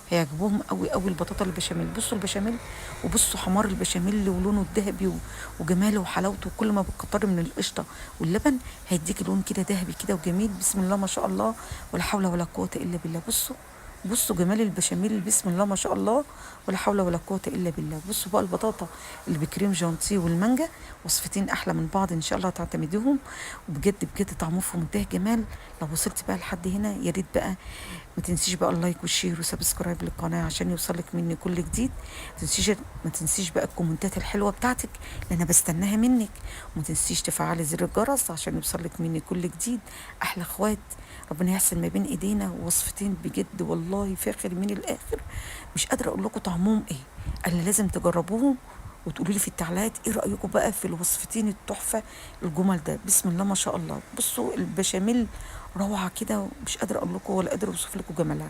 هيعجبوهم قوي قوي البطاطا البشاميل. بصوا البشاميل، وبصوا حمار البشاميل ولونه الذهبي وجماله وحلاوته. وكل ما بتكتري من القشطه واللبن هيديكي لون كده ذهبي كده وجميل. بسم الله ما شاء الله، ولا حول ولا قوه الا بالله. بصوا جمال البشاميل، بسم الله ما شاء الله، ولا حول ولا قوه الا بالله. بصوا بقى البطاطا اللي بكريم جانتيه والمانجا، وصفتين احلى من بعض ان شاء الله تعتمديهم. وبجد بجد طعمه في منتهى الجمال. لو وصلت بقى لحد هنا يا ريت بقى ما تنسيش بقى اللايك والشير وسبسكرايب للقناه عشان يوصلك مني كل جديد. ما تنسيش بقى الكومنتات الحلوه بتاعتك اللي انا بستناها منك. وما تنسيش تفعلي زر الجرس عشان يوصلك مني كل جديد. احلى اخوات، ربنا يحسن ما بين ايدينا. وصفتين بجد والله فاخر من الاخر، مش قادره اقول لكم طعمهم ايه. انا لازم تجربوهم وتقولوا لي في التعليقات ايه رايكم بقى في الوصفتين التحفه الجمل ده. بسم الله ما شاء الله. بصوا البشاميل روعه كده، مش قادره اقول لكم ولا قادره اوصف لكم جمالها.